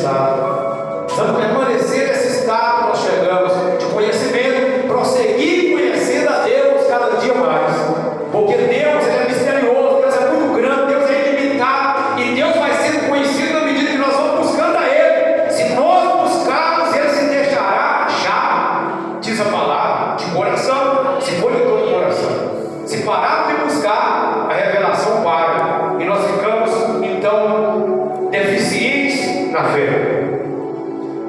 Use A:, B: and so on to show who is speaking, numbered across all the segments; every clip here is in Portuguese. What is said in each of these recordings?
A: estado. Precisamos permanecer nesse estado que nós chegamos, de conhecimento, prosseguir conhecendo a Deus cada dia mais. Porque Deus é misterioso, Deus é muito grande, Deus é ilimitado, e Deus vai sendo conhecido na medida que nós vamos buscando a Ele. Se nós buscarmos, Ele se deixará achar, diz a palavra, de coração, se for de todo o coração. Se pararmos de buscar, a revelação para, e nós ficamos, então, deficientes na fé.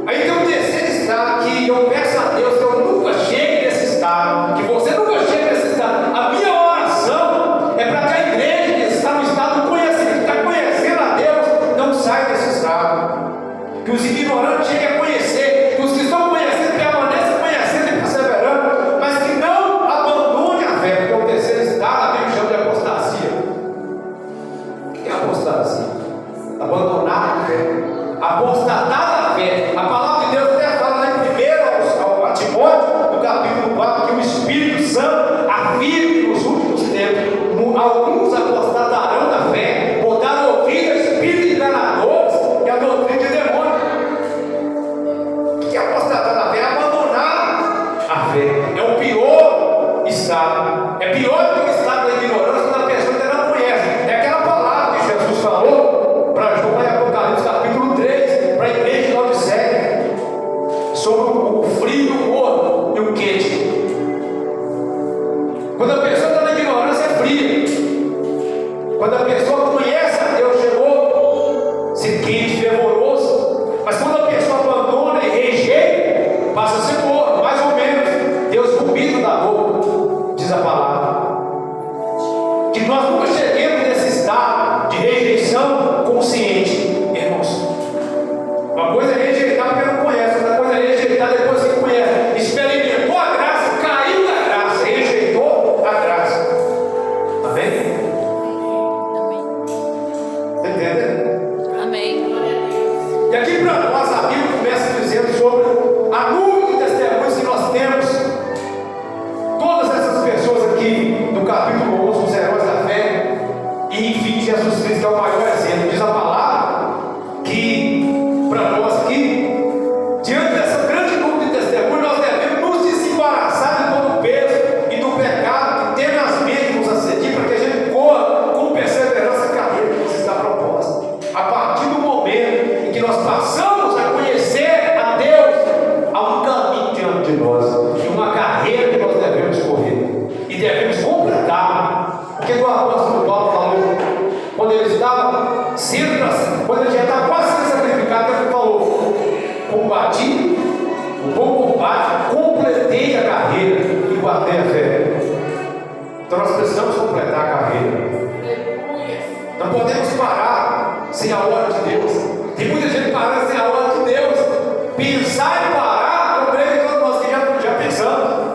A: Aí tem o terceiro estado, que eu peço a Deus que eu nunca chegue nesse estado, que você nunca chegue nesse estado. A minha oração é para que a igreja que está no estado do conhecimento, que está conhecendo a Deus, não saia desse estado. Que os ignorantes cheguem a conhecer, que os que estão conhecendo permaneçam conhecendo e perseverando, mas que não abandone a fé, porque o terceiro estado a Bíblia chama de apostasia. O que é apostasia? Abandonar a fé, apostatar da fé. A palavra de Deus até fala lá em 1 Timóteo, no capítulo 4, que o Espírito Santo afirma que nos últimos tempos alguns apostatarão da fé, botaram ouvido a espíritos enganadores e a doutrina de demônio. O que é apostatar da fé? É abandonar a fé. É o pior estado. É pior do que o estado da ignorância, quando a pessoa ainda não conhece. É aquela palavra que Jesus falou para João em Apocalipse capítulo 3, para a igreja de Laodiceia, sobre o frio, o morno e o quente. Quando a pessoa está na ignorância, é fria. Quando a pessoa conhece a Deus, chegou a ser quente, fervoroso. Mas quando a pessoa abandona e rejeita, passa a ser morno, mais ou menos. Deus vomita da boca, diz a palavra. Que nós nunca cheguemos nesse estado de rejeição consciente, irmãos. Uma coisa é rejeitar porque não conhece, outra coisa é rejeitar depois que conhece. Experimentou a graça, caiu da graça, rejeitou a graça. Amém? Está entendendo?
B: Amém.
A: E aqui para nós a Bíblia começa dizendo sobre a nuvem de testemunhos que nós temos. Todas essas pessoas aqui do capítulo 11, os heróis da fé, e enfim, Jesus Cristo é o maior exemplo. Diz a palavra que para nós aqui, diante dessa grande nuvem de testemunhos, nós devemos nos desembaraçar de todo o peso e do pecado que tenazmente nos assedia, para que a gente corra com perseverança a carreira que nos está proposta. A partir do momento em que nós passamos a conhecer a Deus, há um caminho diante de nós e uma carreira que nós devemos correr e devemos completar. Porque o apóstolo Paulo falou, quando ele estava sendo, quando ele já estava quase sendo sacrificado, ele falou: combati o bom combate, completei a carreira e guardei a fé. Então nós precisamos completar a carreira. Não podemos parar sem a hora de Deus. Tem muita gente parando sem a hora de Deus. Pensar em parar, eu creio que todos nós que já pensamos.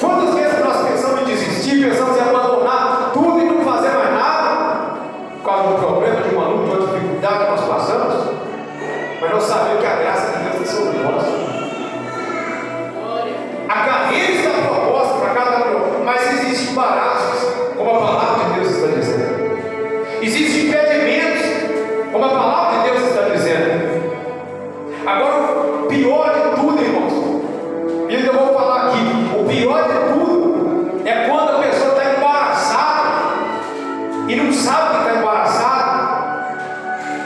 A: Quantas vezes nós pensamos em desistir, pensamos em abandonar tudo e não fazer mais nada, por causa de um problema, de uma luta, de uma dificuldade que nós passamos? Mas nós sabemos que a graça de Deus é sobre nós. A carreira está proposta para cada um, mas existem embaraços, como a palavra de Deus está dizendo. Existem impedimentos, como a palavra de Deus está dizendo. Agora, o pior de tudo, irmãos, e eu vou falar aqui, o pior de tudo é quando a pessoa está embaraçada e não sabe que está embaraçada.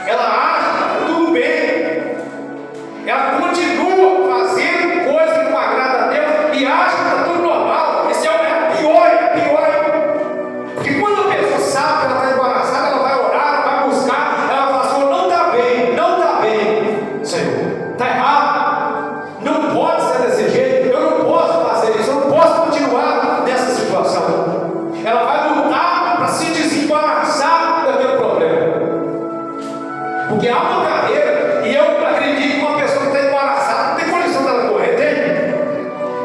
A: Ela acha que está tudo bem, ela continua fazendo coisas que não agradam a Deus e acha que está tudo normal. Esse é pior. Porque quando a pessoa sabe que ela está embaraçada, ela vai orar, vai buscar, ela fala assim: não está bem, Senhor, está errado, não pode ser desse jeito, eu não posso fazer isso, eu não posso continuar nessa situação. Ela vai lutar para se desembaraçar daquele problema, porque há uma carreira, e eu acredito que uma pessoa que está embaraçada não tem condição dela correr, tem?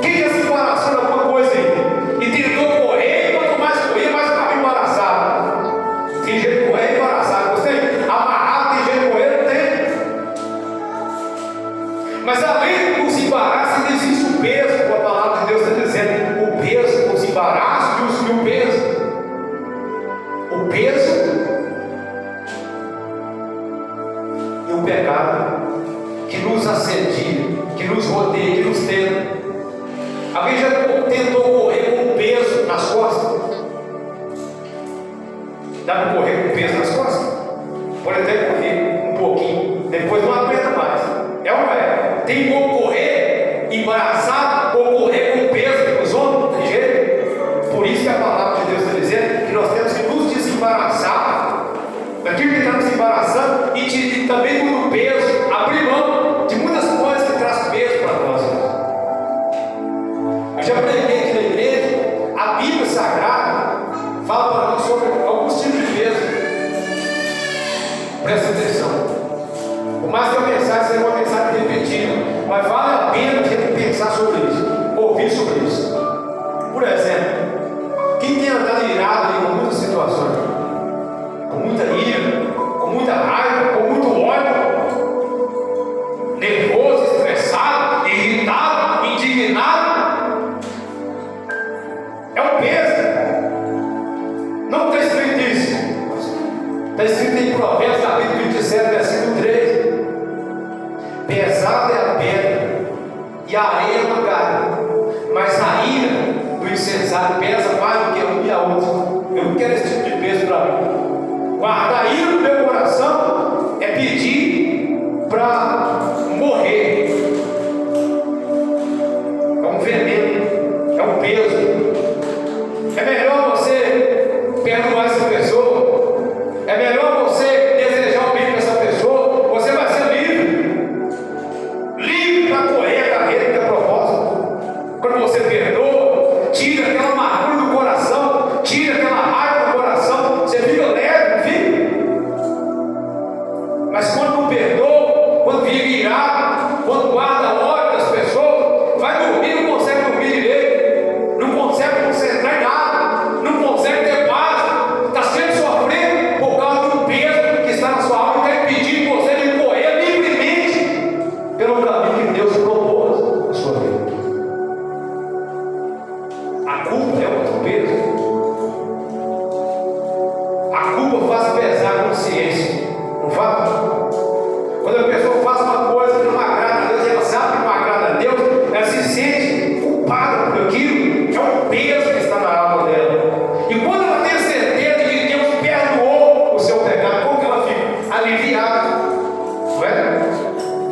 A: Quem já se embaraçou de alguma coisa aí e tentou correr, e quanto mais corria, mais ficava embaraçado? Tem jeito de correr embaraçado, você amarrado, tem jeito de correr, não tem? Mas além dos embaraços, existe o peso, como a palavra de Deus está dizendo, o peso, os embaraços e o peso. O peso e o pecado. que nos assedia, que nos rodeia, que nos tenta. Alguém já tentou correr com um peso nas costas? Dá para correr com peso nas costas? Pode até correr um pouquinho, depois não aguenta mais. É ou não é? Tem como correr embaraçado ou correr com peso nos ombros? Tem jeito? Por isso que a palavra de Deus está dizendo que nós temos que nos desembaraçar daquilo que está nos embaraçando e também do peso, abrir mão de muitas coisas que traz peso para nós. Eu já preguei aqui na igreja, a Bíblia Sagrada fala para nós sobre alguns tipos de peso. Presta atenção. Por mais que a mensagem seja uma mensagem repetida, mas vale a pena a gente pensar sobre isso, ouvir sobre isso. Por exemplo, quem tem andado irado em muitas situações, com muita ira, com muita raiva, com muito ódio, nervoso, estressado, irritado, indignado, é um peso. Não está escrito isso. Está escrito em Provérbios, capítulo 27, versículo 3. Pesada é a pedra e a areia é uma galha, mas a ira do insensato pesa mais do que um e a outro. Eu não quero esse tipo de peso para mim. Guardar a ira no meu coração é pedir para morrer. É um veneno, é um peso. É melhor você perdoar essa pessoa. É melhor você desejar o bem para essa pessoa. Você vai ser livre. Livre para correr a carreira que é propósito. Quando você perdoa, tira aquela amargura do coração, tira aquela raiva do coração, você fica leve, não fica? Mas quando não perdoa, quando fica irado, quando guarda ódio das pessoas, vai dormir, não consegue dormir direito, não consegue concentrar em nada, não consegue ter paz, está sempre sofrendo por causa do peso que está na sua alma e está impedindo você de correr livremente pelo caminho que Deus propôs na sua vida. A culpa é outro peso. A culpa faz pesar a consciência, não faz? Quando a pessoa faz uma coisa que não agrada a Deus, ela sabe que não agrada a Deus, ela se sente culpada por aquilo, é um peso que está na alma dela. E quando ela tem certeza de que Deus perdoou o seu pecado, como que ela fica? Aliviada, não é?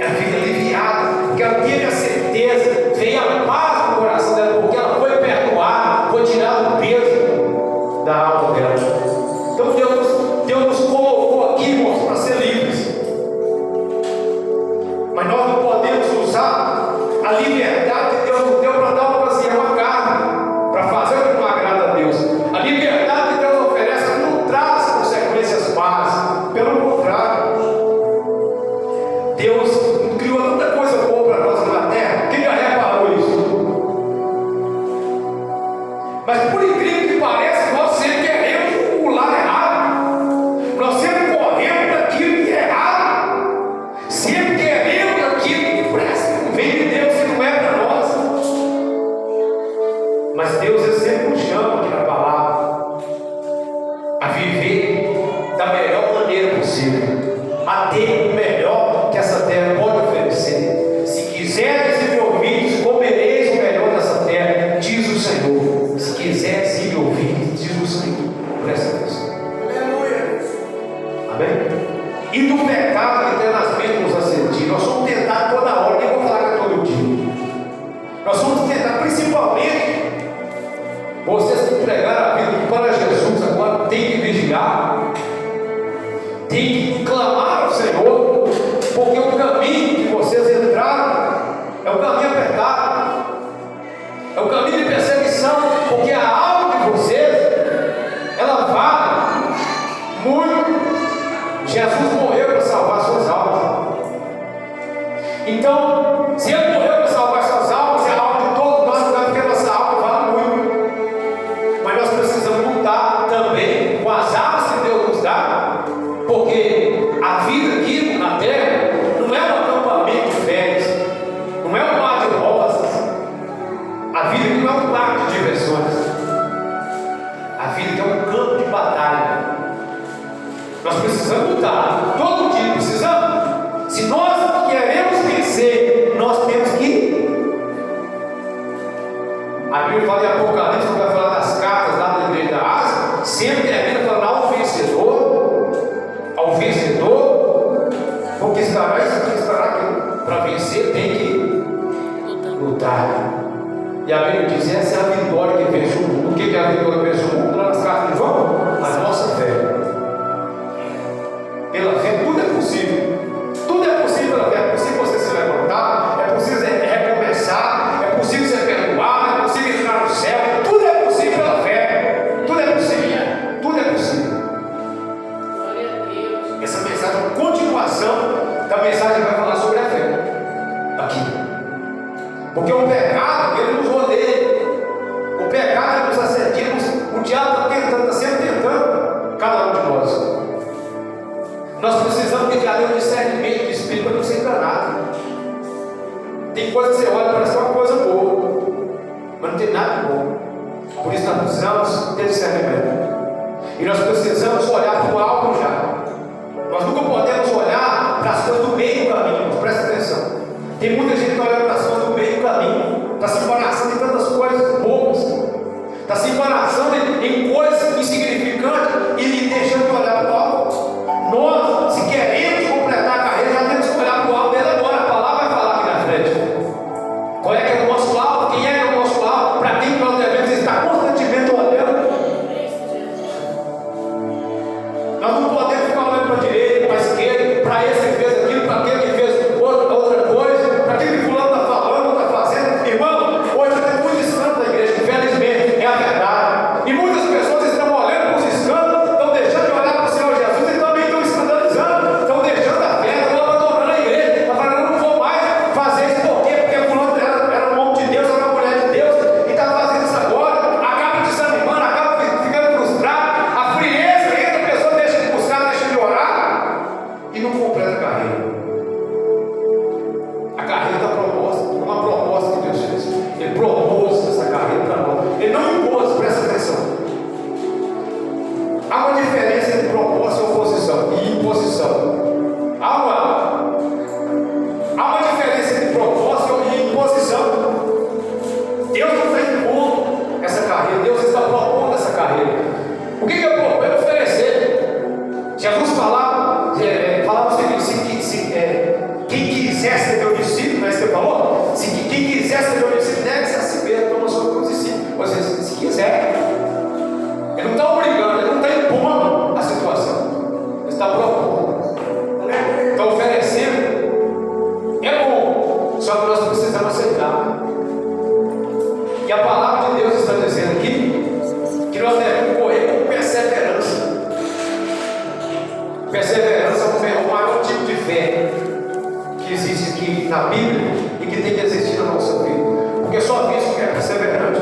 A: Ela fica aliviada, porque ela teve a certeza, veio a paz no coração dela, porque ela foi perdoada, foi tirado o peso da alma dela. Então Deus nos colocou aqui, irmãos, para ser livres. Mas nós não podemos usar a liberdade que Deus nos deu para dar uma carne, para fazer o que não agrada a Deus. A liberdade que Deus oferece não traz consequências más, pelo contrário. Deus criou tanta coisa boa para nós na terra, quem já reparou isso? Mas por incrível que pareça, nós sempre queremos o lado errado, nós sempre corremos daquilo que é errado, sempre queremos aquilo que presta, não vem de Deus e não é para nós. Mas Deus ele sempre nos chama aqui na palavra a viver da melhor maneira possível, a ter o melhor que essa terra pode oferecer. Se quiseres e me ouvirdes, comereis o melhor dessa terra, diz o Senhor. Se quiseres e me ouvirdes, diz o Senhor. Presta atenção. Aleluia. Amém? E do pecado que tenazmente nos assedia, nós somos tentados toda hora, nem vou falar que é todo dia. Nós somos tentados, principalmente vocês que entregaram a vida para Jesus, agora tem que vigiar, tem que clamar ao Senhor, porque o caminho que vocês entraram é o caminho apertado, é o caminho de perseguição, porque a alma de vocês, ela vale muito. Jesus morreu para salvar suas almas. Então, se Ele morreu para salvar suas almas, é a alma de todos nós, não é porque a nossa alma vale muito. Mas nós precisamos lutar também com as armas que Deus nos dá, porque a vida aqui na terra não é um acampamento de férias, não é um mar de rosas. A vida aqui não é um mar de diversões. A vida aqui é um campo de batalha. Nós precisamos lutar, todo dia precisamos. Se nós queremos lutar. E a Bíblia diz: essa é a vitória que vence o mundo. O que é a vitória que vence o mundo? Lá nas cartas de João, a nossa fé. Pela fé tudo é possível. Tudo é possível pela fé. É possível você se levantar, é possível recomeçar, é possível ser perdoado, é possível entrar no céu. Tudo é possível pela fé. Tudo é possível. Tudo é possível. Essa mensagem é uma continuação da mensagem que vai falar sobre a fé. Aqui. Porque o pecado, ele nos rodeia. O pecado, ele nos assedia. O diabo está sempre tentando cada um de nós. Nós precisamos de ter um discernimento de espírito para não ser enganado. Tem coisa que você olha e parece uma coisa boa, mas não tem nada de bom. Por isso nós precisamos ter discernimento. E nós precisamos olhar para o alto já. Nós nunca podemos olhar para as coisas do meio do caminho. Presta atenção. Tem muita gente que olha para as coisas do meio do caminho. Está se embaraçando em tantas coisas boas. Está se embaraçando em coisas insignificantes e deixando de olhar para o alto. Nós, se queremos completar a carreira, já temos que olhar para o alto dele agora. A palavra vai falar aqui na frente. Qual é que é o nosso alto? Quem é que é o nosso alto? Para quem nós devemos estar constantemente olhando. Nós não podemos ficar olhando para a direita, para a esquerda, para esse que fez aquilo, para aquele que fez outra coisa, para aquele que fulano está falando, está fazendo. Irmão, hoje tem muito escândalo na igreja, infelizmente, é a verdade. E muitas pessoas estão olhando para os escândalos, estão deixando de olhar para o Senhor Jesus e também estão escandalizando, estão deixando a fé, estão abandonando a igreja, estão falando: eu não vou mais fazer isso. Por quê? Porque fulano era um homem de Deus, era uma mulher de Deus, e está fazendo isso agora, acaba desanimando, acaba ficando frustrado, a frieza entra, a pessoa deixa de buscar, deixa de orar e não completa a carreira. A carreira está proposta, é uma proposta que Deus fez. Ele propôs essa carreira para nós. Ele não impôs, presta atenção. Há uma diferença entre proposta e oposição e imposição. Há uma diferença entre proposta e imposição. Deus não está impondo essa carreira, Deus está propondo essa carreira. O que é propor? É oferecer. Jesus falava o seguinte: quem quiser ser meu discípulo, não é isso que ele falou? Quem quiser ser meu discípulo, deve-se a si mesmo, toma sua cruz e si. Ou seja, se quiser. Ele não está obrigando, ele não está impondo a situação. Ele está propondo. Está oferecendo. É bom, só que nós precisamos aceitar. E a palavra de Deus está dizendo aqui que nós devemos correr com perseverança. Perseverança é o maior tipo de fé que existe aqui na Bíblia e que tem que existir na nossa vida. Porque só isso que é perseverante.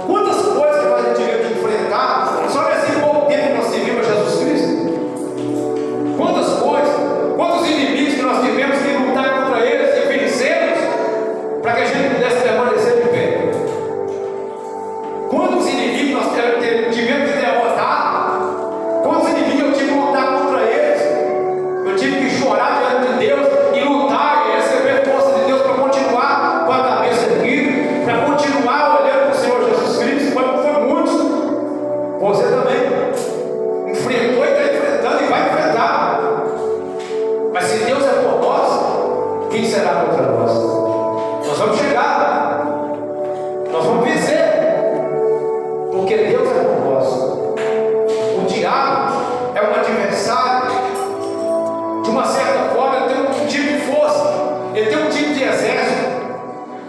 A: Quantas coisas que nós tivemos que enfrentar só nesse pouco tempo que nós servimos a Jesus Cristo? Quantas coisas, quantos inimigos que nós tivemos que lutar contra eles e vencê-los para que a gente pudesse permanecer de pé? Quantos inimigos nós tivemos que derrotar? Quantos inimigos eu tive que lutar contra eles? Eu tive que chorar diante de Deus e lutar e receber força de Deus para continuar com a cabeça erguida, para continuar olhando para o Senhor Jesus Cristo. Foi muitos. Você também enfrentou e está enfrentando e vai enfrentar. Mas se Deus é por nós, quem será contra nós? Nós vamos chegar, nós vamos vencer, porque Deus é por nós. O diabo é um adversário. De uma certa forma, ele tem um tipo de força, ele tem um tipo de exército.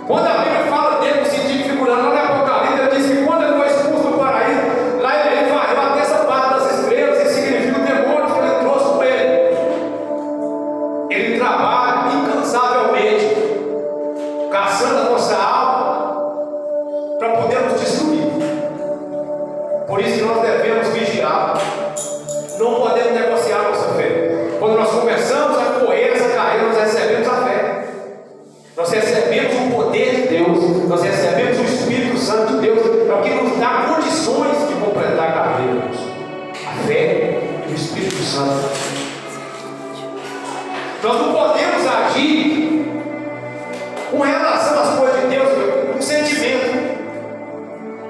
A: Quando a Bíblia fala dele no sentido figurado, lá no Apocalipse, ele diz que quando ele foi expulso do paraíso, lá ele varreu a terça parte das estrelas, e significa o demônio que ele trouxe com ele. Ele trabalha incansavelmente, caçando a nossa alma, para podermos destruir. Por isso que nós devemos vigiar. Não podemos negociar a nossa fé. Quando nós começamos a correr essa carreira, nós recebemos a fé. Nós recebemos o poder de Deus. Nós recebemos o Espírito Santo de Deus. É o que nos dá condições de completar a carreira. A fé e o Espírito Santo. Nós não podemos agir com relação às coisas de Deus com sentimento.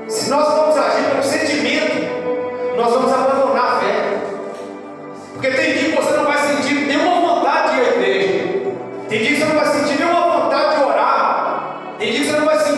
A: Se nós vamos agir com sentimento, nós vamos abandonar a fé. Porque tem dia que você não vai sentir nenhuma vontade de ir à igreja. Tem dia que você não vai sentir nenhuma vontade de orar. Tem dia que você não vai sentir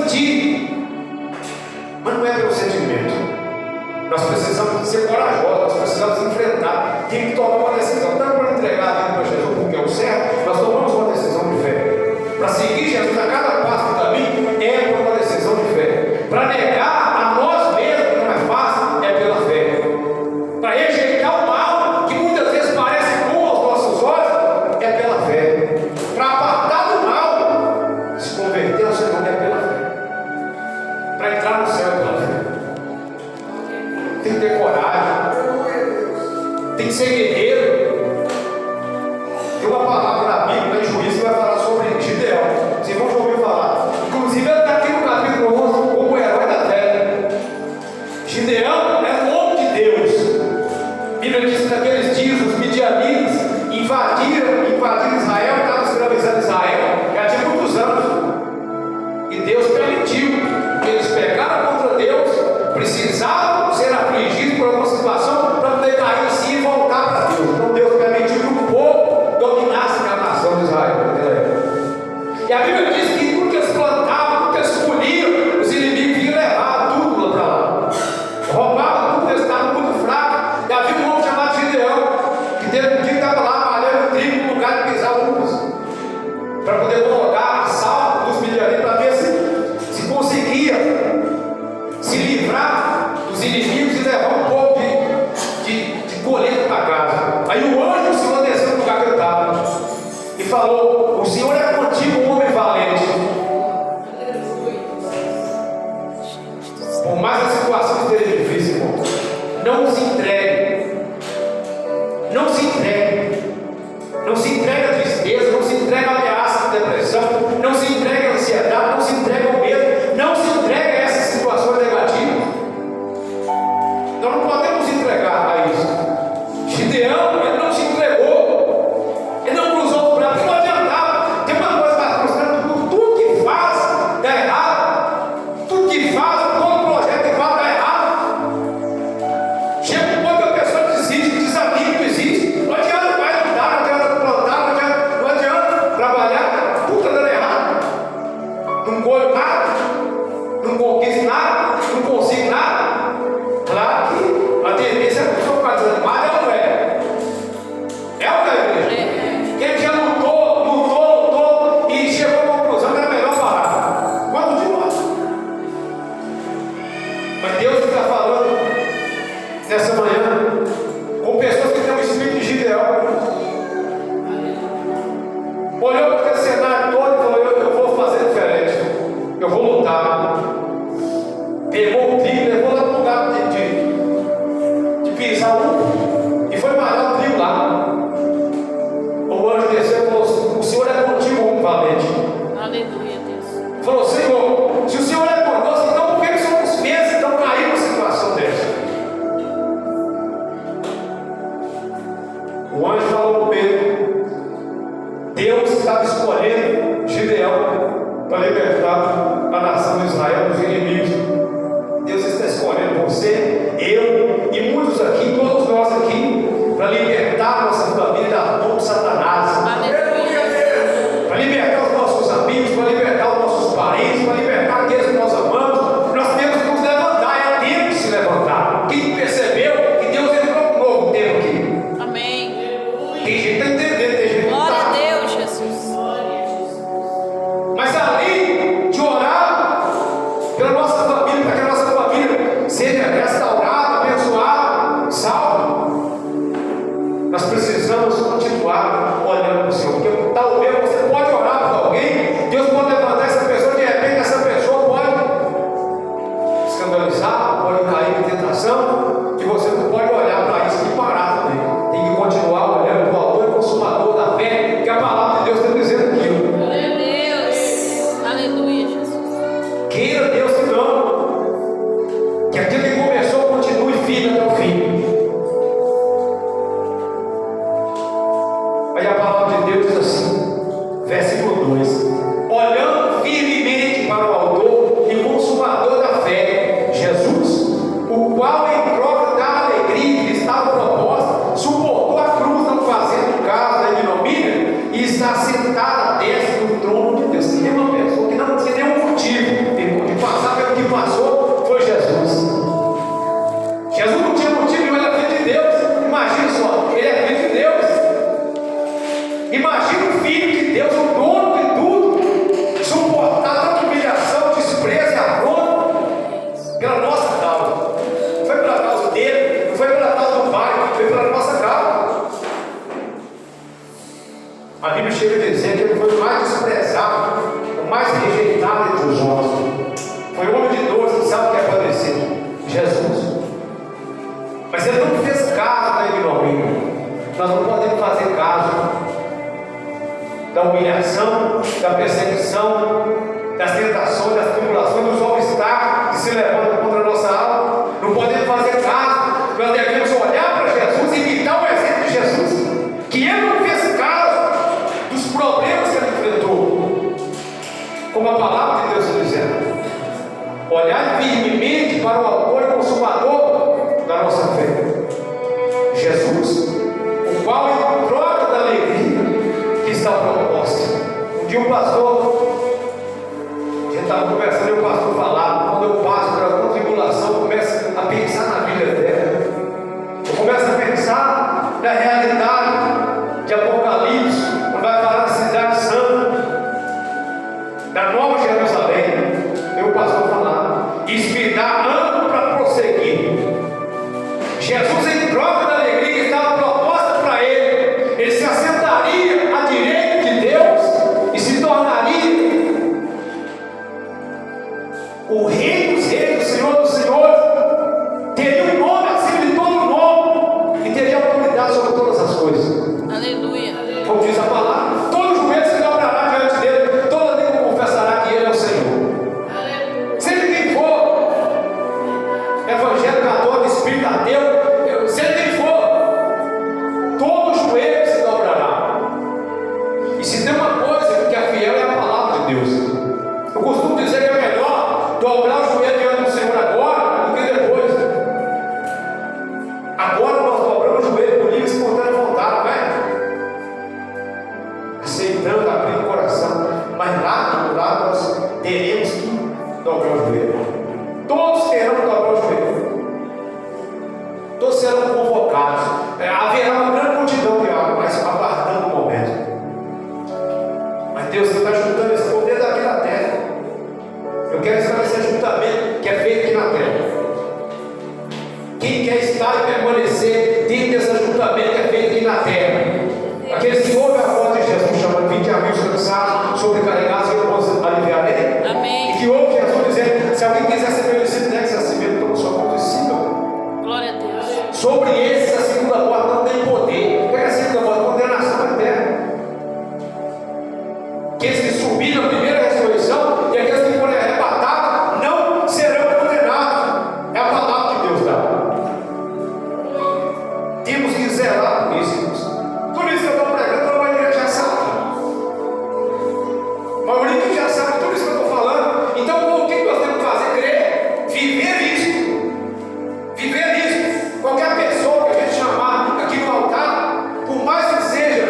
A: Tem uma palavra na Bíblia, em Juízes, que vai falar sobre Gideão. Vocês vão ouvir falar. Inclusive, ele está aqui no capítulo 11 como herói da fé. Gideão é um homem de Deus. A Bíblia diz que naqueles dias os midianitas invadiram Israel, estavam escravizando Israel, já tinha muitos anos. E Deus permitiu que eles pecaram contra Deus, precisavam ser afligidos por alguma situação para poder cair em si e voltar para Deus. Então Deus permitiu que o povo dominasse a nação de Israel. E a Bíblia diz que tudo que eles plantavam, tudo que eles colhiam, os inimigos iam levar tudo lá para lá. Roubavam tudo, eles estavam muito fracos. E havia um homem chamado Gideão, que teve um dia que estava lá malhando trigo no lugar de pisar uvas, para poder colocar a salva dos midianitas, para ver se conseguia se livrar dos inimigos e levar um pouco de colheita para casa. Aí o anjo do Senhor desceu no lugar que eu estava e falou: o Senhor é contigo, homem valente. Por mais a situação esteja difícil, irmão, não se entregue. Não se entregue. Não se entregue à tristeza, não se entregue à ameaça de depressão, não se entregue à ansiedade, não se entregue ao medo, não se entregue a essas situações negativas. Nós não podemos entregar a isso. Gideão, ele não se entregou, ele não cruzou o braço, não adiantava. Tem uma coisa mais frustrante: tudo que faz dá errado, tudo que faz, todo projeto que faz dá errado. Chega um ponto que a pessoa desiste, desanima, desiste. Não adianta mais lutar, não adianta plantar, não adianta trabalhar, tudo está dando errado. Não colho nada, não conquisto nada, não consigo nada. Claro que a tendência é a pessoa ficar desanimada, é ou não é? É ou não é, igreja? Quem já lutou e chegou à conclusão que era melhor parar. Quanto de nós? Mas Deus está falando nessa manhã com pessoas que têm o espírito de Gideão. Olhou para aquele cenário todo e falou: eu vou fazer diferente, eu vou lutar. Pegou o trigo, levou lá para o lugar de pisar e foi malhar o trigo lá. O anjo desceu e falou assim: o Senhor é contigo, homem valente.
B: Aleluia, Deus.
A: Falou: Senhor, se o Senhor é conosco, então por que só nos fez então cair numa situação dessa? O anjo falou para Pedro: Deus estava escolhendo Gideão para libertar a nação de Israel dos inimigos. Deus está escolhendo você, eu e muitos aqui, todos nós aqui, para libertar a nossa família da mão de Satanás.
B: Aleluia.
A: Para libertar os nossos amigos, para libertar os nossos parentes, para libertar aqueles que nós amamos. Nós temos que nos levantar, é tempo de se levantar. Quem percebeu que Deus entrou com um novo tempo aqui?
B: Amém.
A: Tem gente que está entendendo, tem gente que não
B: Glória
A: está.
B: a Deus, Jesus.
A: Mas além de orar pela nossa família, para que a nossa família seja restaurada, abençoada, salva, nós precisamos continuar olhando para o Senhor. Porque talvez você pode orar por alguém, Deus pode levantar essa pessoa, de repente essa pessoa pode escandalizar, pode cair em tentação, e você não pode olhar para isso e parar também. Tem que continuar olhando para o autor e consumador da fé, que a palavra de Deus está dizendo aquilo.
B: Glória a Deus. Aleluia, Jesus.
A: Queira Deus que não, que aquilo que começou continue firme até o fim. Aí a palavra de Deus diz assim, versículo 2: olhando firmemente para o autor e consumador da fé, Jesus, o qual em prova da alegria que lhe estava proposta, suportou a cruz, não fazendo caso da ignomínia, e está sentado à destra do trono de Deus. Tem uma pessoa que não tinha nenhum motivo de passar pelo que passou, foi Jesus. Jesus não tinha motivo, ele era filho de Deus. Imagina só, ele é filho de Deus. Imagina o filho de Deus, o dono de tudo, suportar tanta humilhação, desprezo e afronta pela nossa causa. Não foi pela causa dele, não foi pela causa do Pai, foi pela nossa causa. A Bíblia chega a dizer que ele foi o mais desprezado, o mais rejeitado entre os homens. Foi o homem de dores que sabe o que é padecer, Jesus. Mas ele não fez caso da ignomínia. Nós não podemos fazer caso da humilhação, da perseguição, das tentações, das tribulações, dos obstáculos que se levantam contra a nossa alma. Não podemos fazer caso, nós devemos olhar para Jesus e imitar o exemplo de Jesus, que ele não fez caso dos problemas que ele enfrentou, como a palavra de Deus está dizendo. Olhar firmemente para o autor e consumador da nossa fé, Jesus, o qual, em troca da alegria que está proposta. Um dia um pastor, a gente estava conversando e o pastor falava: quando eu passo por alguma tribulação, eu começo a pensar na vida dela, eu começo a pensar na realidade de Apocalipse, quando vai falar da cidade santa, da Nova Jerusalém. E o pastor falava: isso me dá ânimo para prosseguir. Jesus, em troca da alegria que estava proposta para ele, ele se assentaria à direita de Deus e se tornaria o Rei dos Reis, o Senhor dos Senhores. Teria um nome acima de todo nome e teria autoridade sobre todas as coisas.
B: Aleluia.
A: Como diz a palavra, todo joelho se dobrará diante dele, toda língua confessará que ele é o Senhor. Seja quem for, evangélico, católico, espírita, ateu, seja quem for, todo joelho se dobrará. E se tem uma coisa que é fiel, é a palavra de Deus. Eu costumo dizer que é melhor dobrar o joelho diante do Senhor agora do que depois. Agora nós dobramos o joelho por livre e espontânea vontade, não é? Aceitando, abrindo o coração. Mas lá do lado nós teremos que dobrar o joelho. Todos terão que dobrar o joelho. Todos serão convocados. Haverá uma grande multidão de água, mas aguardando o momento. Mas Deus está juntando esse poder daqui na terra. Eu quero estabelecer ajuntamento que é feito aqui na terra. Quem quer estar e permanecer dentro desse ajuntamento que é feito aqui na terra? Aqueles que ouvem a voz de Jesus chamando: vinde a mim os cansados, sobrecarregados, e eu vos aliviarei.
B: Amém.
A: E que ouve Jesus dizendo: se alguém quiser ser meu discípulo, negue-se a si mesmo, toma sua cruz e siga.
B: Glória a Deus.
A: Sobre esses a segunda morte não tem poder. O que é a segunda morte? Condenação eterna. Aqueles que subiram na primeira ressurreição e aqueles que forem arrebatados não serão condenados. É a palavra que Deus dá. Temos que zelar por isso, irmãos. Tudo isso que eu estou pregando, a maioria já sabe. A maioria que já sabe tudo isso que eu estou falando. Então, o que nós temos que fazer? Crer, viver isso. Viver isso. Qualquer pessoa que a gente chamar aqui no altar, por mais que seja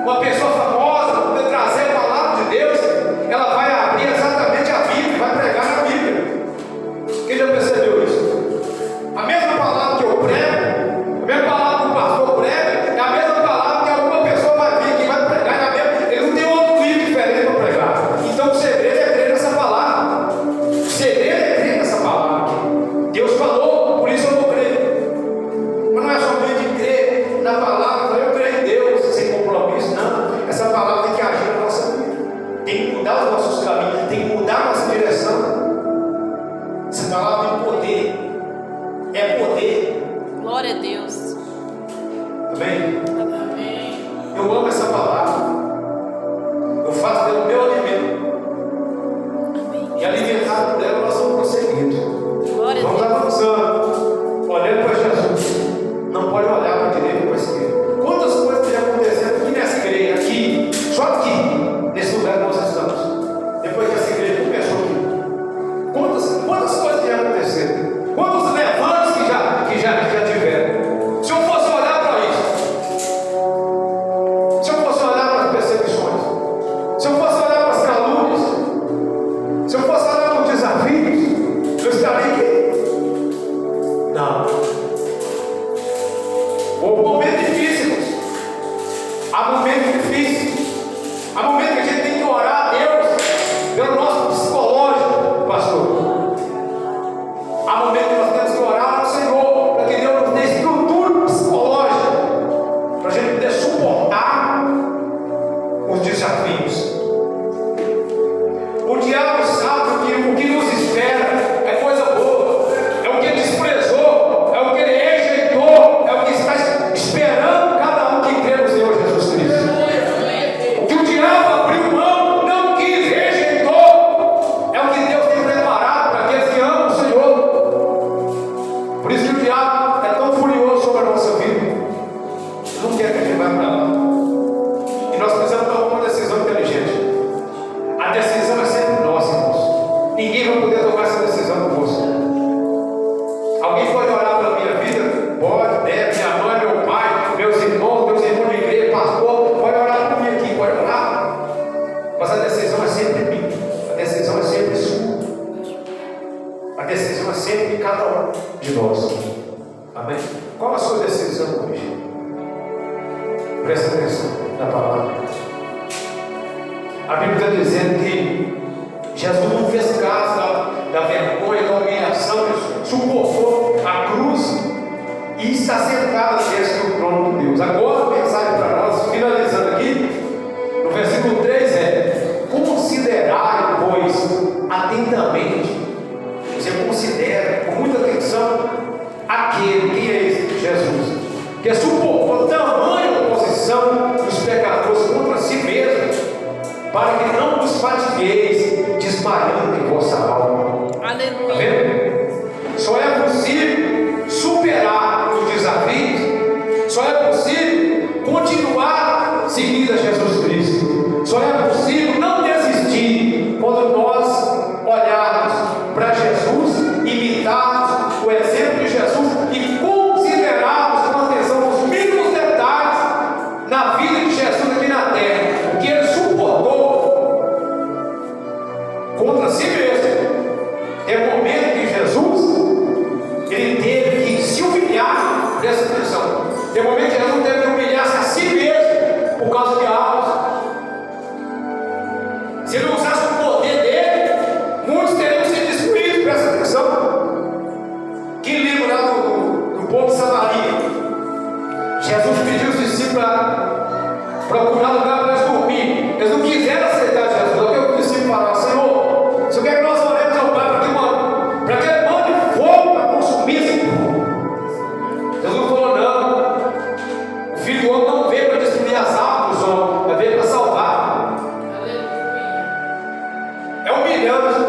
A: uma pessoa famosa, poder trazer a palavra de Deus, ela vai abrir exatamente a Bíblia, vai pregar na Bíblia. Quem já percebeu isso? A mesma palavra que eu prego, a mesma palavra que o pastor prega, é a mesma palavra que alguma pessoa vai vir aqui e vai pregar na Bíblia. Ele não tem outro livro diferente para pregar. Então o segredo é crer nessa palavra. O segredo é crer nessa palavra. Deus falou, por isso eu vou crer. Mas não é somente crer na palavra, eu creio em Deus, sem compromisso, não. Essa palavra tem que agir na nossa vida. Tem que mudar os nossos caminhos, tem que mudar a nossa direção. Essa palavra tem poder. É poder.
B: Glória a Deus.
A: Amém?
B: Amém.
A: Eu amo essa palavra. Eu faço dela o meu alimento.
B: Amém.
A: E alimentado por ela, nós vamos prosseguindo.
B: Glória a
A: Vamos
B: Deus.
A: avançando. Olhando para Jesus. Não pode olhar para a direita ou para a esquerda. Quantas coisas estão acontecendo aqui nessa igreja, aqui, só aqui, nesse lugar que nós estamos. Depois que essa igreja começou aqui. Quantas coisas têm acontecido? Quantos levantes que já tiveram? Se eu fosse olhar para isso, se eu fosse olhar para as perseguições, se eu fosse olhar para as calúnias, se eu fosse olhar para os desafios, eu estaria aqui? Não. O momento difícil, irmãos. Há momentos difíceis. Há momentos que a gente tem que orar a Deus pelo nosso psicológico, pastor. Há momentos que nós temos que orar ao Senhor para que Deus nos dê estrutura psicológica para a gente poder suportar os desafios. O diabo sabe que o que nos espera é coisa boa, é o que ele desprezou, é o que ele rejeitou, é o que está esperando cada um que crê no Senhor Jesus Cristo. O que o diabo Mas a decisão é sempre minha, a decisão é sempre sua, a decisão é sempre de cada um de nós. Amém? Qual a sua decisão hoje? Presta atenção na palavra. A Bíblia está dizendo que Jesus não fez caso da vergonha, da humilhação, suportou a cruz e está sentado diante do trono de Deus. Agora a mensagem para nós, finalizando aqui, no versículo 3 é: considerai, pois, atentamente. Você considera com muita atenção aquele que é esse Jesus, que suportou tamanha oposição dos pecadores contra si mesmo, para que não vos fatigueis desmaiando em vossa alma.
B: Aleluia.
A: Tá vendo? Só é possível superar os desafios, só é possível continuar seguindo a Jesus Cristo, só é possível não desistir quando nós olharmos para Jesus, imitarmos o exemplo de Jesus e considerarmos com atenção os mínimos detalhes na vida de Jesus aqui na terra, o que ele suportou contra si mesmo. É o momento que Jesus ele teve que se humilhar. Presta atenção. Tem um momento que Jesus teve que humilhar-se a si mesmo por causa de almas. Se ele usasse o poder dele, muitos teriam sido destruídos. Presta atenção. Quem lembra lá do povo de Samaria? Jesus pediu os discípulos para procurar lugar para eles dormir. Eles não quiseram aceitar Jesus. O que o discípulo falou? Senhor, se eu quero que nós oremos ao Pai para que ele mande fogo para consumir esse povo. Jesus falou: não, o Filho do Homem não veio para destruir as almas dos homens, mas veio para salvar. É humilhante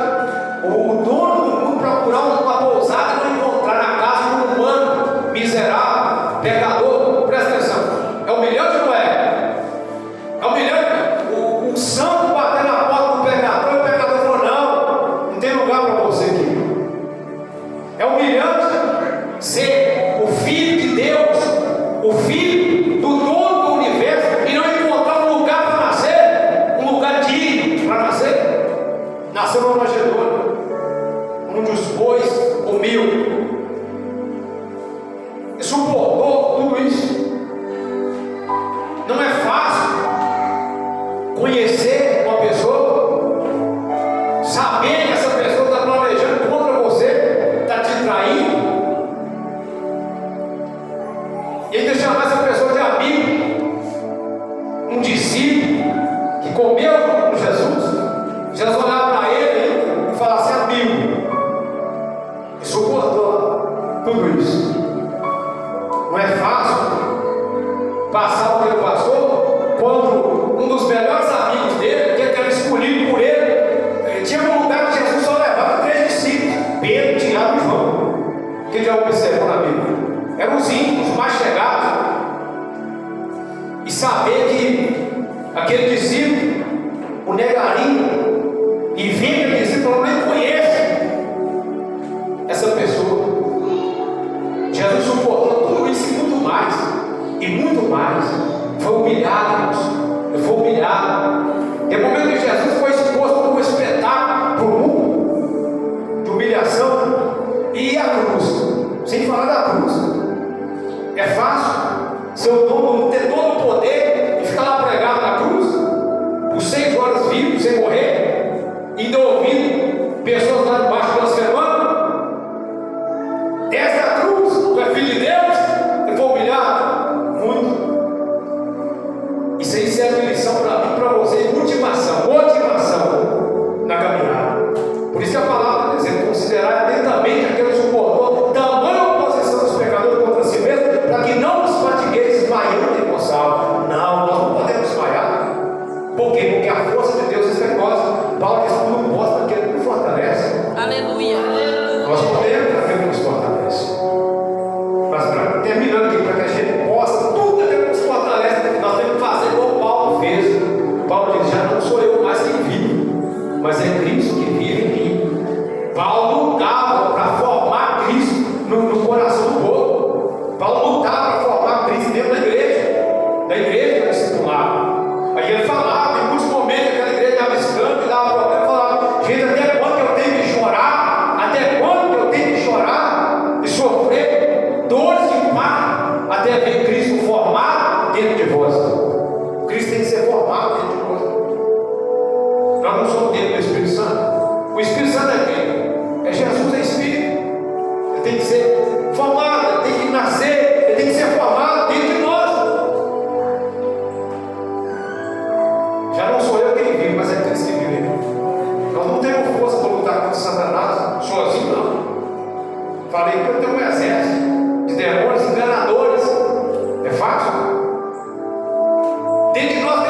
A: o dono do mundo procurar uma pousada e não encontrar na casa de um humano miserável, pecador. Presta atenção. É humilhante ou não é? É humilhante o santo bater na porta do pecador e o pecador falou: não tem lugar para você aqui. É humilhante ser o Filho de Deus, o Filho do dono do universo, e não encontrar um lugar para nascer, um lugar digno para nascer. Nasceu numa manjedoura, um dos bois humilde, e suportou tudo isso. Não é fácil conhecer uma pessoa, saber que essa pessoa está planejando contra você, está te traindo, e ainda chamar essa pessoa de amigo, um discípulo que comeu com Jesus. Jesus olhava para ele e falava assim: amigo, e suportou tudo isso. Não é fácil passar o que ele passou quando um dos melhores amigos dele, que era escolhido por ele tinha um lugar que Jesus só levava 3 discípulos: Pedro, Tiago e João. Que já observou na Bíblia? Eram os íntimos, os mais chegados. E saber que aquele discípulo o negaria, e ver que aquele discípulo nem conhece essa pessoa. Jesus suportou tudo isso e muito mais. E muito mais. Foi humilhado, irmãos. Ele foi humilhado. Tem momento que Jesus foi exposto como um espetáculo para o mundo de humilhação. E a cruz? Sem falar da cruz. É fácil seu dono ter todo o poder e ficar lá pregado na cruz por 6 horas vivo, sem morrer, ainda ouvindo pessoas lá debaixo blasfemando. Essa cruz, tu é filho de Deus, ele foi humilhado muito. Isso aí serve de lição para mim e para você, motivação na caminhada. Por isso que a palavra está dizendo: considerar atentamente aquele que suportou tamanha oposição dos pecadores contra si mesmo, para que não nos fatigueis desmaiando em vossa alma. Não, nós não podemos desmaiar. Por quê? Porque a força de Deus é perigosa. Paulo diz: tudo posso naquele que me fortalece.
B: Aleluia.
A: Nós podemos naquele que nos fortalece. Mas terminando aqui, para que a gente possa, tudo aquilo que nos fortalece, nós temos que fazer como Paulo fez. Paulo diz: já não sou eu mais quem vive, mas é Cristo que vive em mim. Paulo lutava para formar Cristo no coração do povo. Paulo lutava para formar Cristo dentro da igreja discipular. Aí ele falava, em muitos momentos, aquela igreja Dentro de nós